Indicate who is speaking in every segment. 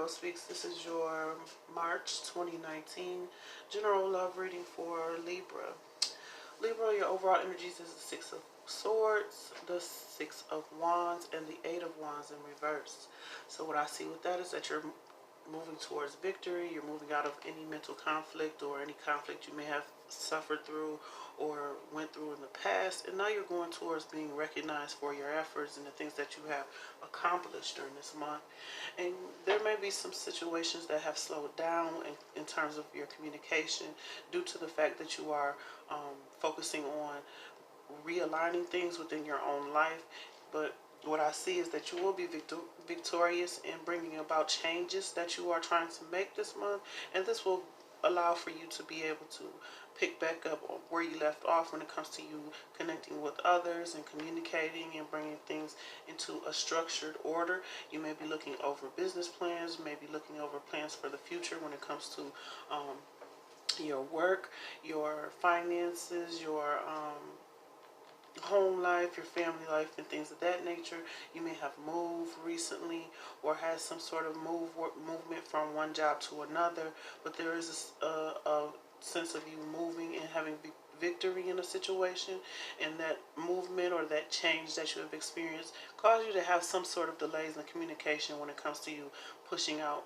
Speaker 1: Tarot Speaks. This is your March 2019 general love reading for Libra. Libra, your overall energies is the Six of Swords, the Six of Wands, and the Eight of Wands in reverse. So what I see with that is that you're moving towards victory. You're moving out of any mental conflict or any conflict you may have suffered through or went through in the past, and now you're going towards being recognized for your efforts and the things that you have accomplished during this month. And there may be some situations that have slowed down in terms of your communication due to the fact that you are focusing on realigning things within your own life. But what I see is that you will be victorious in bringing about changes that you are trying to make this month, and this will allow for you to be able to pick back up on where you left off when it comes to you connecting with others and communicating and bringing things into a structured order. You may be looking over business plans, you may be looking over plans for the future when it comes to your work, your finances, your home life, your family life, and things of that nature. You may have moved recently or had some sort of movement from one job to another, but there is a sense of you moving and having victory in a situation, and that movement or that change that you have experienced caused you to have some sort of delays in communication when it comes to you pushing out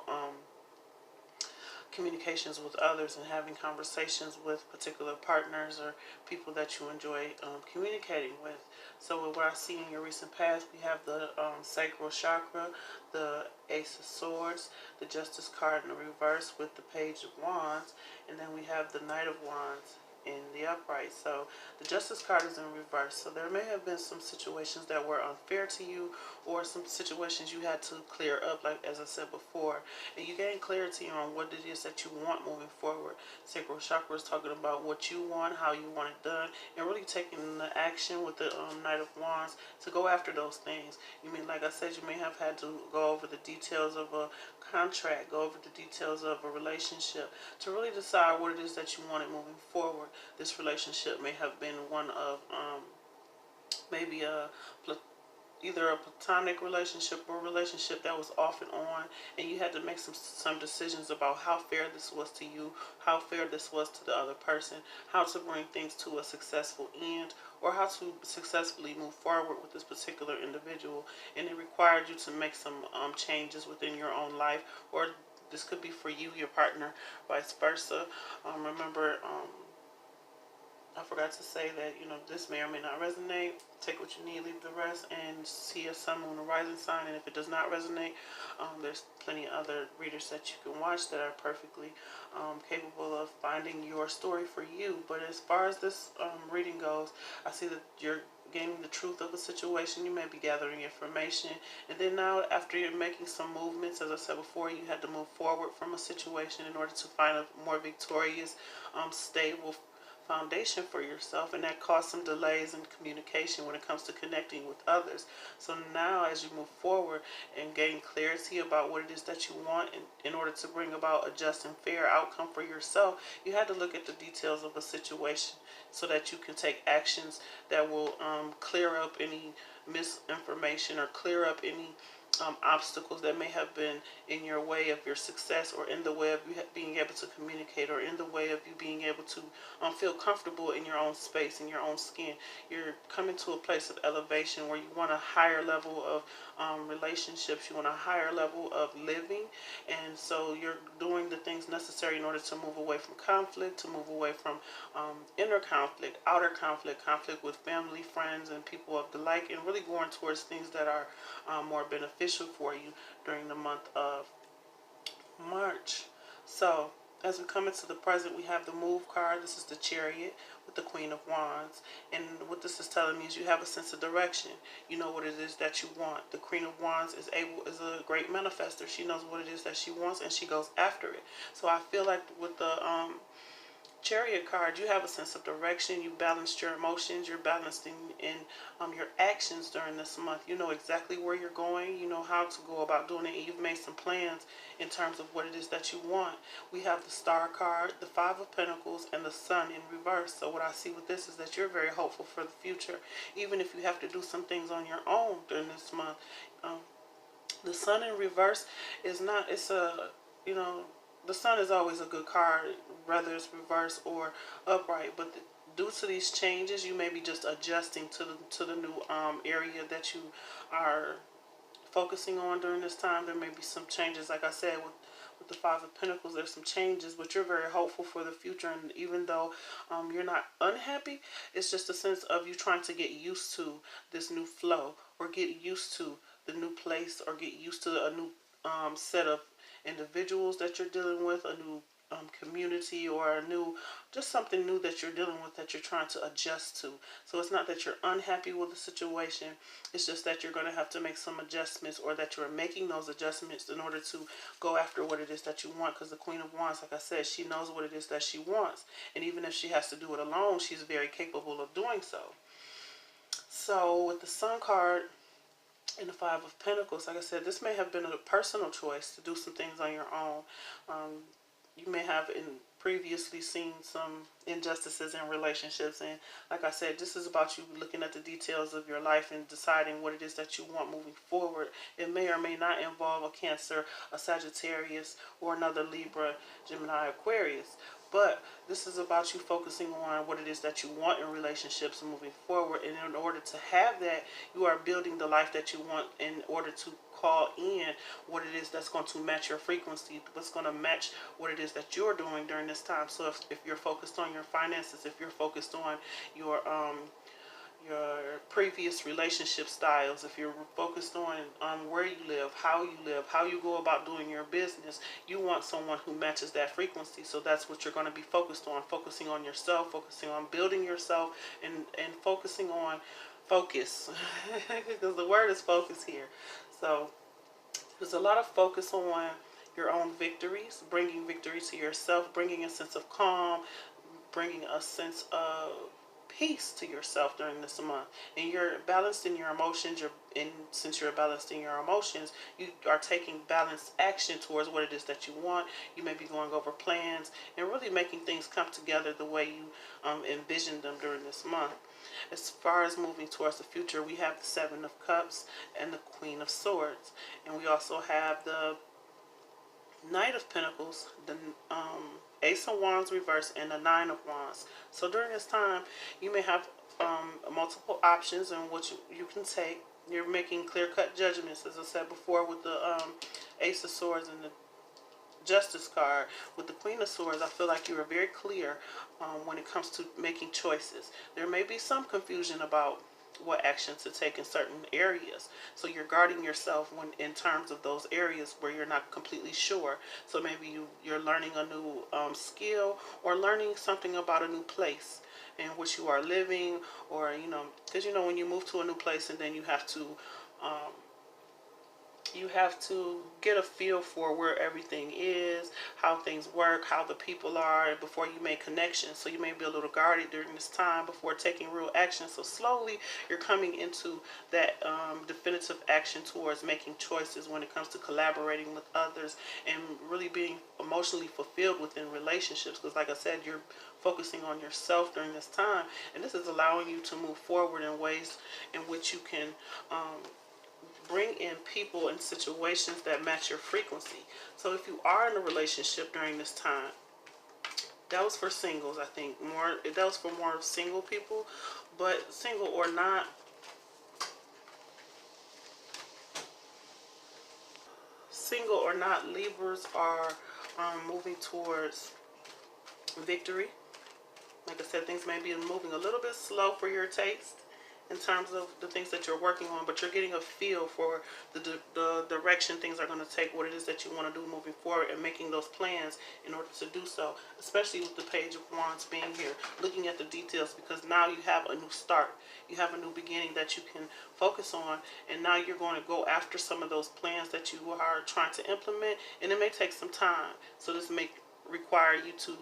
Speaker 1: communications with others and having conversations with particular partners or people that you enjoy communicating with. So what I see in your recent past, we have the sacral chakra, the Ace of Swords, the Justice card in the reverse with the Page of Wands, and then we have the Knight of Wands in the upright. So the Justice card is in reverse. So there may have been some situations that were unfair to you, or some situations you had to clear up, like as I said before, and you gain clarity on what it is that you want moving forward. Sacral chakra is talking about what you want, how you want it done, and really taking the action with the Knight of Wands to go after those things. You mean, like I said, you may have had to go over the details of a contract, go over the details of a relationship to really decide what it is that you wanted moving forward. This relationship may have been one of maybe either a platonic relationship or a relationship that was off and on, and you had to make some decisions about how fair this was to you, how fair this was to the other person, how to bring things to a successful end, or how to successfully move forward with this particular individual. And it required you to make some changes within your own life, or this could be for you, your partner, vice versa. Remember, I forgot to say that, this may or may not resonate. Take what you need, leave the rest, and see a sun, moon, or rising sign. And if it does not resonate, there's plenty of other readers that you can watch that are perfectly capable of finding your story for you. But as far as this reading goes, I see that you're gaining the truth of a situation. You may be gathering information, and then now, after you're making some movements, as I said before, you had to move forward from a situation in order to find a more victorious, stable foundation for yourself, and that caused some delays in communication when it comes to connecting with others. So now, as you move forward and gain clarity about what it is that you want in order to bring about a just and fair outcome for yourself, you had to look at the details of a situation so that you can take actions that will clear up any misinformation or clear up any obstacles that may have been in your way of your success, or in the way of you being able to communicate, or in the way of you being able to feel comfortable in your own space, in your own skin. You're coming to a place of elevation where you want a higher level of relationships, you want a higher level of living, and so you're doing the things necessary in order to move away from conflict, to move away from inner conflict, outer conflict, conflict with family, friends, and people of the like, and really going towards things that are more beneficial for you during the month of March. So as we come into the present, we have the Move card. This is the Chariot with the Queen of Wands, and what this is telling me is you have a sense of direction. You know what it is that you want. The Queen of Wands is a great manifester. She knows what it is that she wants, and she goes after it. So I feel like with the Chariot card, you have a sense of direction. You balanced your emotions. You're balancing in your actions during this month. You know exactly where you're going. You know how to go about doing it. And you've made some plans in terms of what it is that you want. We have the Star card, the Five of Pentacles, and the Sun in reverse. So what I see with this is that you're very hopeful for the future. Even if you have to do some things on your own during this month, The sun in reverse is not, it's a, you know, the sun is always a good card, whether it's reverse or upright. But due to these changes, you may be just adjusting to the new area that you are focusing on during this time. There may be some changes, like I said, with the Five of Pentacles, there's some changes, but you're very hopeful for the future. And even though you're not unhappy, it's just a sense of you trying to get used to this new flow, or get used to the new place, or get used to a new set of individuals that you're dealing with, a new community, or a new, just something new that you're dealing with that you're trying to adjust to. So it's not that you're unhappy with the situation, it's just that you're going to have to make some adjustments, or that you're making those adjustments in order to go after what it is that you want. Because the Queen of Wands, like I said, she knows what it is that she wants, and even if she has to do it alone, she's very capable of doing so. So with the Sun card and the Five of Pentacles, like I said, this may have been a personal choice to do some things on your own. You may have previously seen some injustices in relationships, and like I said, this is about you looking at the details of your life and deciding what it is that you want moving forward. It may or may not involve a Cancer, a Sagittarius, or another Libra, Gemini, Aquarius. But this is about you focusing on what it is that you want in relationships moving forward. And in order to have that, you are building the life that you want in order to call in what it is that's going to match your frequency, what's going to match what it is that you're doing during this time. So if you're focused on your finances, if you're focused on your previous relationship styles, if you're focused on where you live, how you go about doing your business, you want someone who matches that frequency. So that's what you're going to be focused on, focusing on yourself, focusing on building yourself, and focusing on focus, because the word is focus here. So there's a lot of focus on your own victories, bringing victory to yourself, bringing a sense of calm, bringing a sense of peace to yourself during this month. And you're balanced in your emotions. Since you're balanced in your emotions, you are taking balanced action towards what it is that you want. You may be going over plans and really making things come together the way you envisioned them during this month. As far as moving towards the future, we have the Seven of Cups and the Queen of Swords. And we also have the Knight of Pentacles, the Ace of Wands reverse, and the Nine of Wands. So during this time, you may have multiple options in what you can take. You're making clear-cut judgments, as I said before, with the Ace of Swords and the Justice card. With the Queen of Swords, I feel like you are very clear when it comes to making choices. There may be some confusion about what action to take in certain areas. So you're guarding yourself when in terms of those areas where you're not completely sure. So maybe you're learning a new skill, or learning something about a new place in which you are living, or because when you move to a new place, and then you have to get a feel for where everything is, how things work, how the people are, before you make connections. So you may be a little guarded during this time before taking real action. So slowly you're coming into that definitive action towards making choices when it comes to collaborating with others, and really being emotionally fulfilled within relationships. Because like I said, you're focusing on yourself during this time, and this is allowing you to move forward in ways in which you can bring in people and situations that match your frequency. So if you are in a relationship during this time, that was for singles, I think. That was for more single people, but single or not, Libras are moving towards victory. Like I said, things may be moving a little bit slow for your taste in terms of the things that you're working on, but you're getting a feel for the direction things are going to take, what it is that you want to do moving forward, and making those plans in order to do so, especially with the Page of Wands being here, looking at the details, because now you have a new start. You have a new beginning that you can focus on, and now you're going to go after some of those plans that you are trying to implement, and it may take some time. So this may require you to,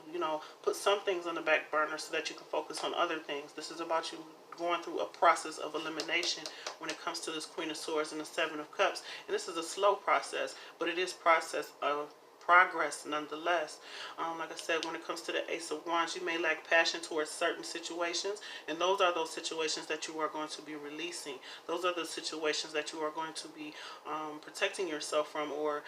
Speaker 1: put some things on the back burner so that you can focus on other things. This is about you going through a process of elimination when it comes to this Queen of Swords and the Seven of Cups. And this is a slow process, but it is process of progress nonetheless. Like I said, when it comes to the Ace of Wands, you may lack passion towards certain situations, and those are those situations that you are going to be releasing. Those are the situations that you are going to be protecting yourself from, or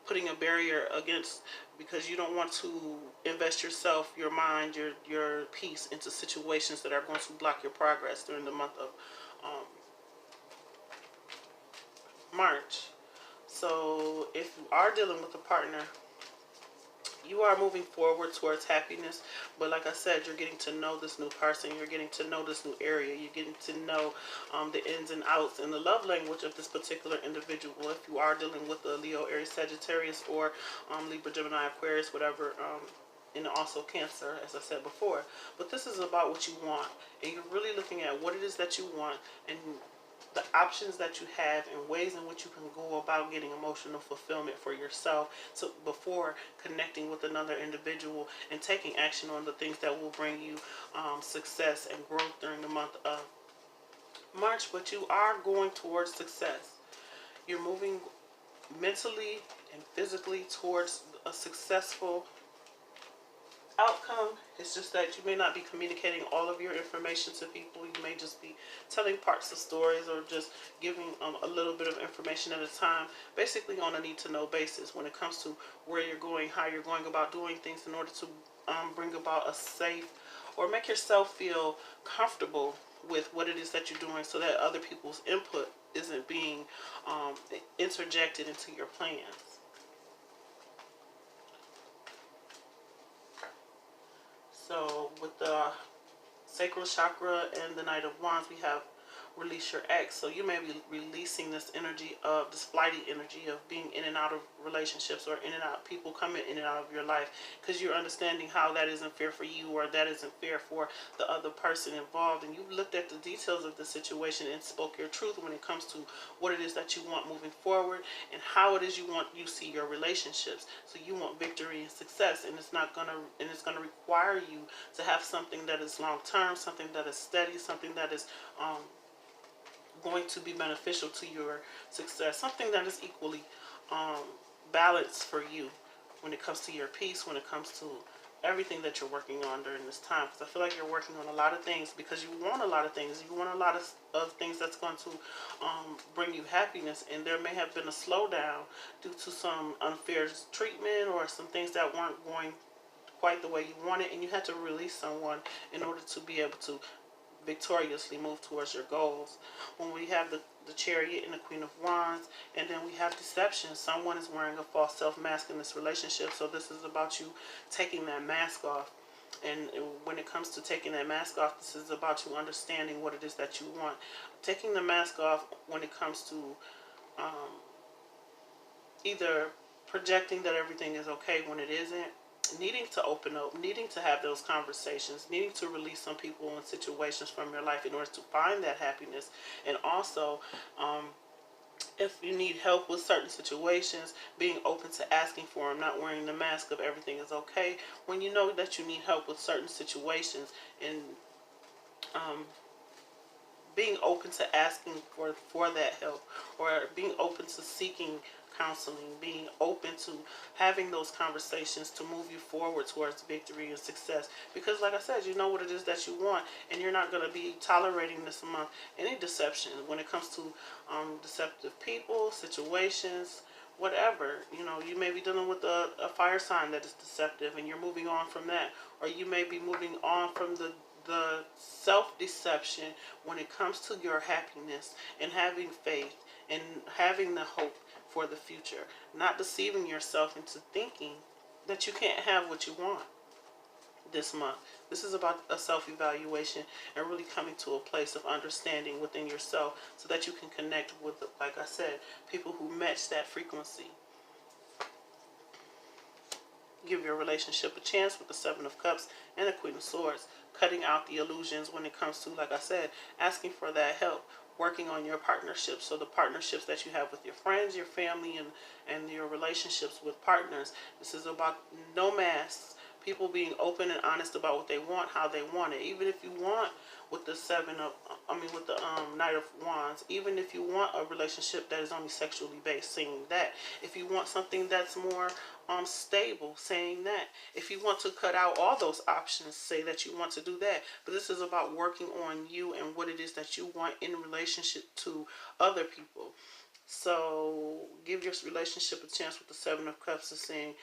Speaker 1: putting a barrier against, because you don't want to invest yourself, your mind, your peace into situations that are going to block your progress during the month of March. So if you are dealing with a partner, you are moving forward towards happiness, but like I said, you're getting to know this new person, you're getting to know this new area, you're getting to know the ins and outs and the love language of this particular individual. If you are dealing with a Leo, Aries, Sagittarius, or Libra, Gemini, Aquarius, whatever, and also Cancer, as I said before. But this is about what you want, and you're really looking at what it is that you want, and the options that you have, and ways in which you can go about getting emotional fulfillment for yourself, so before connecting with another individual and taking action on the things that will bring you success and growth during the month of March. But you are going towards success. You're moving mentally and physically towards a successful outcome. It's just that you may not be communicating all of your information to people. You may just be telling parts of stories, or just giving a little bit of information at a time, basically on a need-to-know basis when it comes to where you're going, how you're going about doing things in order to bring about a safe, or make yourself feel comfortable with what it is that you're doing, so that other people's input isn't being interjected into your plans. So with the sacral chakra and the Knight of Wands, we have release your ex. So you may be releasing this energy of, this flighty energy of being in and out of relationships, or in and out, people coming in and out of your life, because you're understanding how that isn't fair for you, or that isn't fair for the other person involved. And you've looked at the details of the situation and spoke your truth when it comes to what it is that you want moving forward, and how it is you see your relationships. So you want victory and success, and it's gonna require you to have something that is long term, something that is steady, something that is going to be beneficial to your success, something that is equally balanced for you when it comes to your peace, when it comes to everything that you're working on during this time. Because I feel like you're working on a lot of things, because you want a lot of things. You want a lot of things that's going to bring you happiness, and there may have been a slowdown due to some unfair treatment, or some things that weren't going quite the way you wanted, and you had to release someone in order to be able to victoriously move towards your goals. When we have the Chariot and the Queen of Wands, and then we have deception. Someone is wearing a false self-mask in this relationship. So this is about you taking that mask off. And when it comes to taking that mask off, this is about you understanding what it is that you want. Taking the mask off when it comes to either projecting that everything is okay when it isn't, needing to open up, needing to have those conversations, needing to release some people and situations from your life in order to find that happiness. And also, if you need help with certain situations, being open to asking for them, not wearing the mask of everything is okay when you know that you need help with certain situations, and being open to asking for that help, or being open to seeking counseling, being open to having those conversations to move you forward towards victory and success. Because like I said, you know what it is that you want, and you're not going to be tolerating this month any deception when it comes to deceptive people, situations, whatever. You know, you may be dealing with a fire sign that is deceptive, and you're moving on from that. Or you may be moving on from the self-deception when it comes to your happiness, and having faith, and having the hope for the future. Not deceiving yourself into thinking that you can't have what you want this month. This is about a self-evaluation, and really coming to a place of understanding within yourself, so that you can connect with, like I said, people who match that frequency. Give your relationship a chance with the Seven of Cups and the Queen of Swords. Cutting out the illusions when it comes to, like I said, asking for that help. Working on your partnerships. So the partnerships that you have with your friends, your family, and your relationships with partners. This is about no masks. People being open and honest about what they want, how they want it. Even if you want with the Seven with the Knight of Wands, even if you want a relationship that is only sexually based, saying that. If you want something that's more stable, saying that. If you want to cut out all those options, say that you want to do that. But this is about working on you and what it is that you want in relationship to other people. So give your relationship a chance with the Seven of Cups, is saying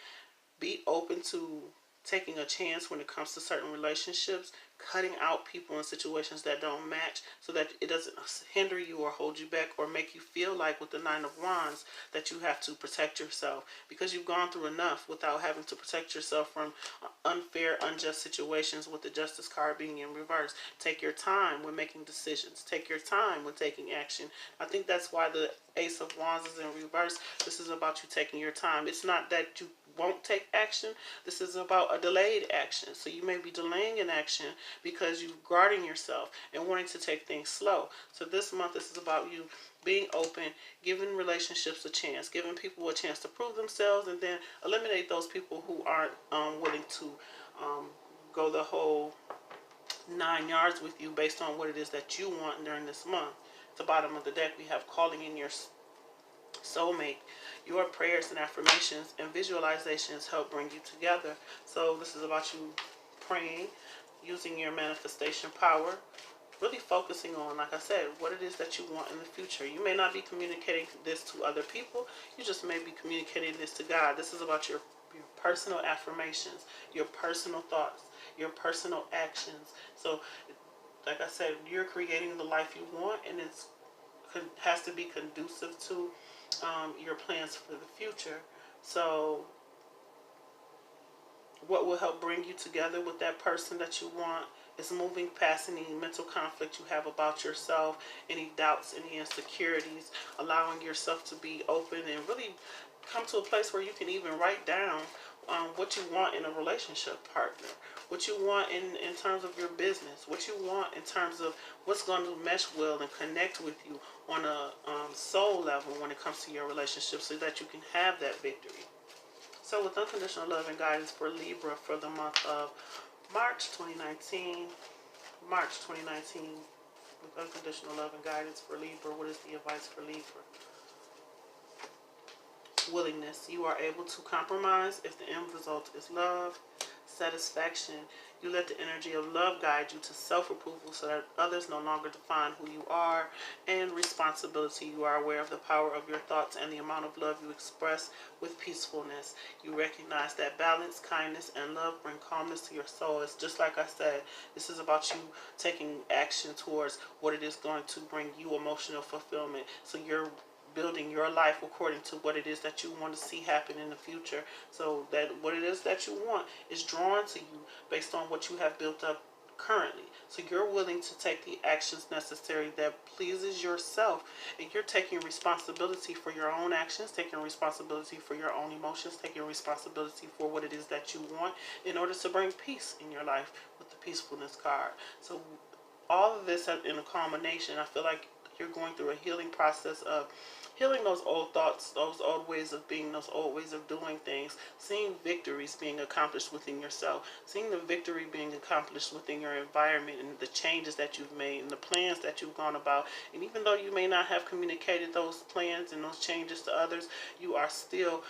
Speaker 1: be open to taking a chance when it comes to certain relationships, cutting out people in situations that don't match so that it doesn't hinder you or hold you back or make you feel like with the Nine of Wands that you have to protect yourself, because you've gone through enough without having to protect yourself from unfair, unjust situations, with the Justice card being in reverse. Take your time when making decisions. Take your time when taking action. I think that's why the Ace of Wands is in reverse. This is about you taking your time. It's not that you won't take action. This is about a delayed action. So you may be delaying an action because you're guarding yourself and wanting to take things slow. So this month, this is about you being open, giving relationships a chance, giving people a chance to prove themselves, and then eliminate those people who aren't willing to go the whole 9 yards with you based on what it is that you want during this month. At the bottom of the deck, we have calling in your soulmate. Your prayers and affirmations and visualizations help bring you together. So this is about you praying, using your manifestation power, really focusing on, like I said, what it is that you want in the future. You may not be communicating this to other people. You just may be communicating this to God. This is about your personal affirmations, your personal thoughts, your personal actions. So, like I said, you're creating the life you want, and it has to be conducive to your plans for the future. So what will help bring you together with that person that you want is moving past any mental conflict you have about yourself, any doubts, any insecurities, allowing yourself to be open and really come to a place where you can even write down what you want in a relationship partner, what you want in terms of your business, what you want in terms of what's going to mesh well and connect with you on a soul level when it comes to your relationship, so that you can have that victory. So with unconditional love and guidance for Libra for the month of March 2019, with unconditional love and guidance for Libra, what is the advice for Libra? Willingness. You are able to compromise if the end result is love. Satisfaction. You let the energy of love guide you to self-approval so that others no longer define who you are. And responsibility. You are aware of the power of your thoughts and the amount of love you express with peacefulness. You recognize that balance, kindness, and love bring calmness to your soul. It's just like I said, this is about you taking action towards what it is going to bring you emotional fulfillment. So you're building your life according to what it is that you want to see happen in the future, so that what it is that you want is drawn to you based on what you have built up currently. So you're willing to take the actions necessary that pleases yourself, and you're taking responsibility for your own actions, taking responsibility for your own emotions, taking responsibility for what it is that you want in order to bring peace in your life with the peacefulness card. So all of this in a culmination, I feel like you're going through a healing process of healing those old thoughts, those old ways of being, those old ways of doing things, seeing victories being accomplished within yourself, seeing the victory being accomplished within your environment and the changes that you've made and the plans that you've gone about. And even though you may not have communicated those plans and those changes to others, you are still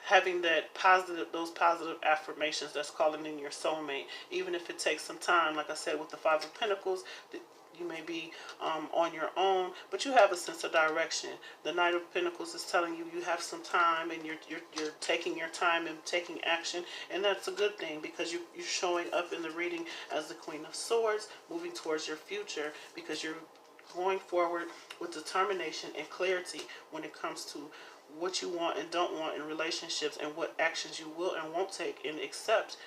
Speaker 1: having those positive affirmations that's calling in your soulmate, even if it takes some time. Like I said, with the Five of Pentacles, you may be on your own, but you have a sense of direction. The Knight of Pentacles is telling you you have some time, and you're taking your time and taking action, and that's a good thing, because you're showing up in the reading as the Queen of Swords, moving towards your future, because you're going forward with determination and clarity when it comes to what you want and don't want in relationships, and what actions you will and won't take and accept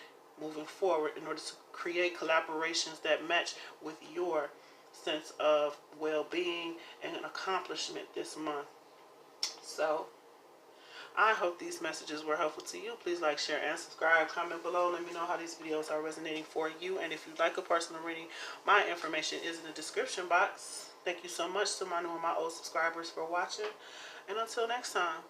Speaker 1: moving forward in order to create collaborations that match with your sense of well-being and an accomplishment this month. So I hope these messages were helpful to you. Please like, share, and subscribe. Comment below. Let me know how these videos are resonating for you. And if you'd like a personal reading, my information is in the description box. Thank you so much to my new and my old subscribers for watching. And until next time.